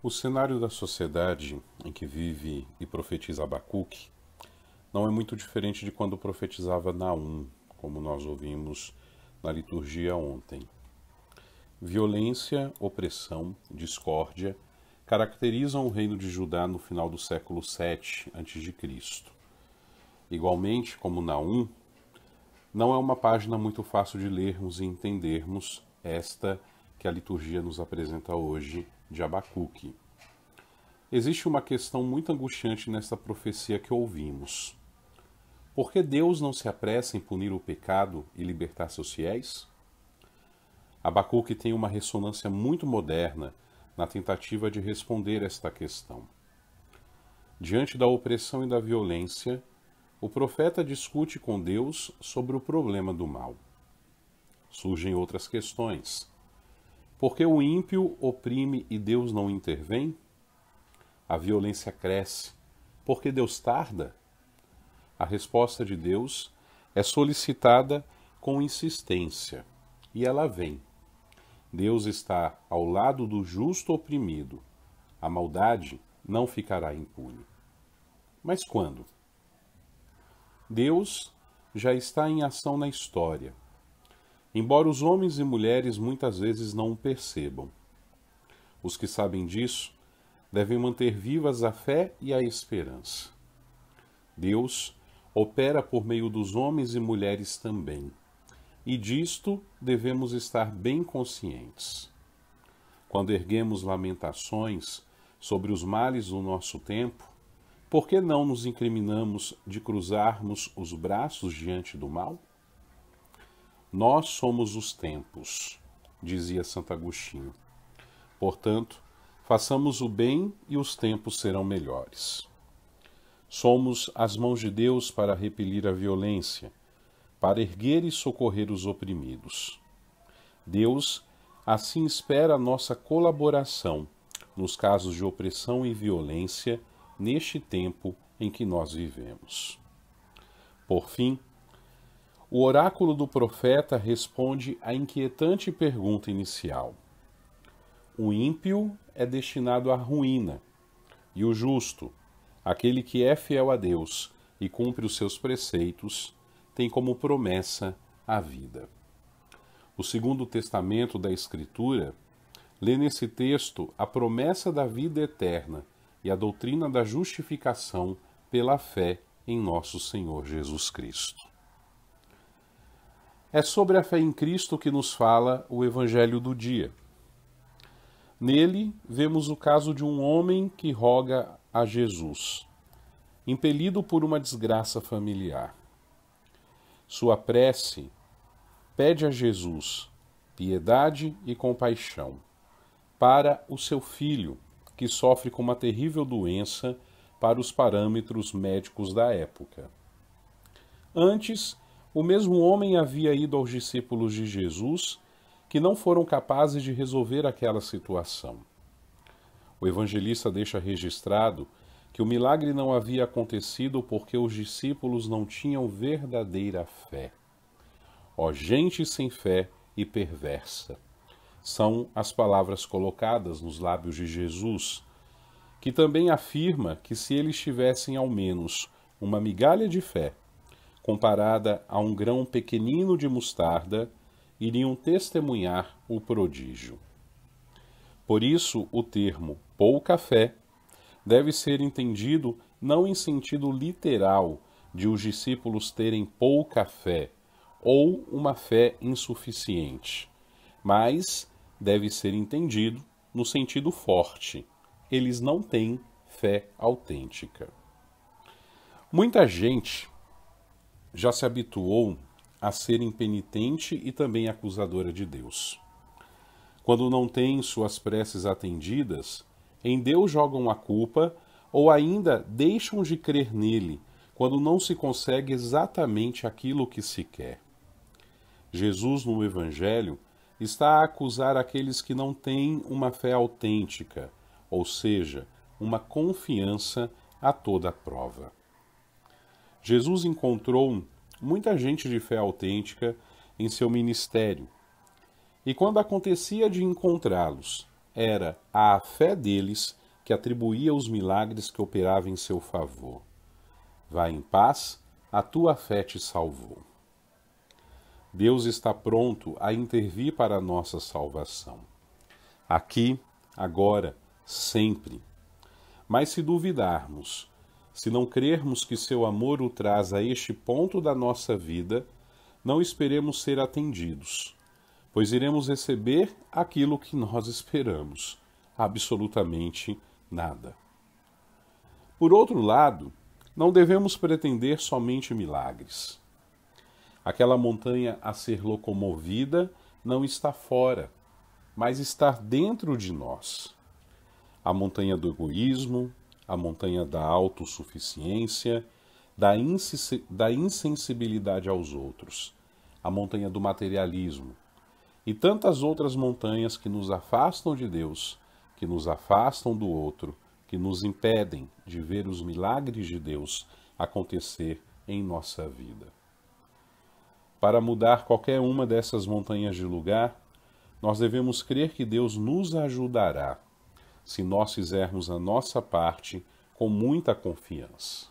O cenário da sociedade em que vive e profetiza Abacuque não é muito diferente de quando profetizava Naum, como nós ouvimos na liturgia ontem. Violência, opressão, discórdia caracterizam o reino de Judá no final do século VII a.C. Igualmente, como Naum, não é uma página muito fácil de lermos e entendermos esta que a liturgia nos apresenta hoje de Abacuque. Existe uma questão muito angustiante nesta profecia que ouvimos. Por que Deus não se apressa em punir o pecado e libertar seus fiéis? Abacuque tem uma ressonância muito moderna na tentativa de responder esta questão. Diante da opressão e da violência, o profeta discute com Deus sobre o problema do mal. Surgem outras questões. Por que o ímpio oprime e Deus não intervém? A violência cresce. Por que Deus tarda? A resposta de Deus é solicitada com insistência, e ela vem. Deus está ao lado do justo oprimido. A maldade não ficará impune. Mas quando? Deus já está em ação na história, embora os homens e mulheres muitas vezes não o percebam. Os que sabem disso devem manter vivas a fé e a esperança. Deus opera por meio dos homens e mulheres também, e disto devemos estar bem conscientes. Quando erguemos lamentações sobre os males do nosso tempo, por que não nos incriminamos de cruzarmos os braços diante do mal? Nós somos os tempos, dizia Santo Agostinho. Portanto, façamos o bem e os tempos serão melhores. Somos as mãos de Deus para repelir a violência, para erguer e socorrer os oprimidos. Deus assim espera a nossa colaboração nos casos de opressão e violência neste tempo em que nós vivemos. Por fim, o oráculo do profeta responde à inquietante pergunta inicial. O ímpio é destinado à ruína, e o justo, aquele que é fiel a Deus e cumpre os seus preceitos, tem como promessa a vida. O Segundo Testamento da Escritura lê nesse texto a promessa da vida eterna e a doutrina da justificação pela fé em nosso Senhor Jesus Cristo. É sobre a fé em Cristo que nos fala o Evangelho do dia. Nele, vemos o caso de um homem que roga a Jesus, impelido por uma desgraça familiar. Sua prece pede a Jesus piedade e compaixão para o seu filho, que sofre com uma terrível doença para os parâmetros médicos da época. Antes, o mesmo homem havia ido aos discípulos de Jesus, que não foram capazes de resolver aquela situação. O evangelista deixa registrado que o milagre não havia acontecido porque os discípulos não tinham verdadeira fé. Ó gente sem fé e perversa, são as palavras colocadas nos lábios de Jesus, que também afirma que se eles tivessem ao menos uma migalha de fé, comparada a um grão pequenino de mostarda, iriam testemunhar o prodígio. Por isso, o termo pouca fé deve ser entendido não em sentido literal de os discípulos terem pouca fé ou uma fé insuficiente, mas deve ser entendido no sentido forte. Eles não têm fé autêntica. Muita gente já se habituou a ser impenitente e também acusadora de Deus. Quando não tem suas preces atendidas, em Deus jogam a culpa ou ainda deixam de crer nele quando não se consegue exatamente aquilo que se quer. Jesus, no Evangelho, está a acusar aqueles que não têm uma fé autêntica, ou seja, uma confiança a toda prova. Jesus encontrou muita gente de fé autêntica em seu ministério, e quando acontecia de encontrá-los, era a fé deles que atribuía os milagres que operava em seu favor. Vá em paz, a tua fé te salvou. Deus está pronto a intervir para a nossa salvação. Aqui, agora, sempre. Mas se duvidarmos, se não crermos que seu amor o traz a este ponto da nossa vida, não esperemos ser atendidos, pois iremos receber aquilo que nós esperamos, absolutamente nada. Por outro lado, não devemos pretender somente milagres. Aquela montanha a ser locomovida não está fora, mas está dentro de nós. A montanha do egoísmo, a montanha da autossuficiência, da insensibilidade aos outros, a montanha do materialismo e tantas outras montanhas que nos afastam de Deus, que nos afastam do outro, que nos impedem de ver os milagres de Deus acontecer em nossa vida. Para mudar qualquer uma dessas montanhas de lugar, nós devemos crer que Deus nos ajudará, se nós fizermos a nossa parte com muita confiança.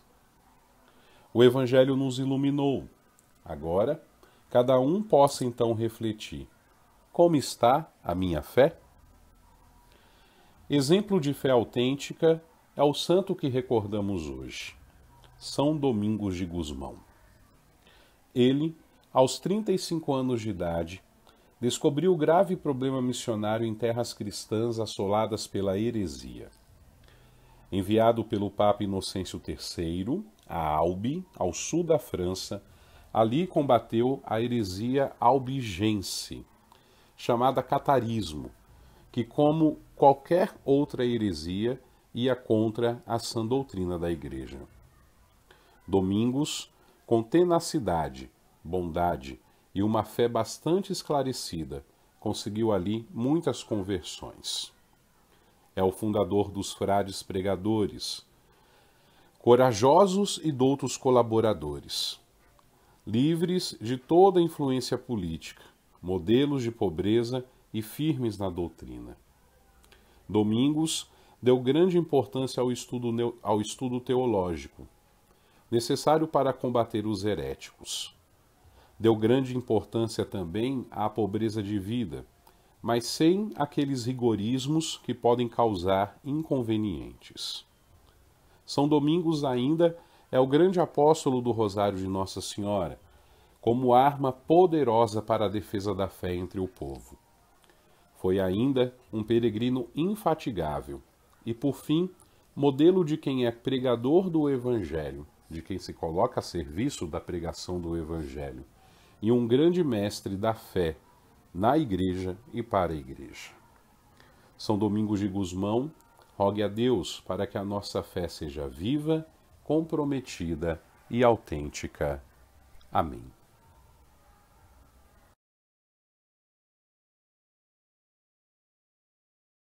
O Evangelho nos iluminou. Agora, cada um possa então refletir: como está a minha fé? Exemplo de fé autêntica é o santo que recordamos hoje, São Domingos de Gusmão. Ele, aos 35 anos de idade, descobriu o grave problema missionário em terras cristãs assoladas pela heresia. Enviado pelo Papa Inocêncio III a Albi, ao sul da França, ali combateu a heresia albigense, chamada catarismo, que, como qualquer outra heresia, ia contra a sã doutrina da Igreja. Domingos, com tenacidade, bondade e uma fé bastante esclarecida, conseguiu ali muitas conversões. É o fundador dos frades pregadores, corajosos e doutos colaboradores, livres de toda influência política, modelos de pobreza e firmes na doutrina. Domingos deu grande importância ao estudo teológico, necessário para combater os heréticos. Deu grande importância também à pobreza de vida, mas sem aqueles rigorismos que podem causar inconvenientes. São Domingos ainda é o grande apóstolo do Rosário de Nossa Senhora, como arma poderosa para a defesa da fé entre o povo. Foi ainda um peregrino infatigável e, por fim, modelo de quem é pregador do Evangelho, de quem se coloca a serviço da pregação do Evangelho, e um grande mestre da fé na Igreja e para a Igreja. São Domingos de Gusmão, rogue a Deus para que a nossa fé seja viva, comprometida e autêntica. Amém.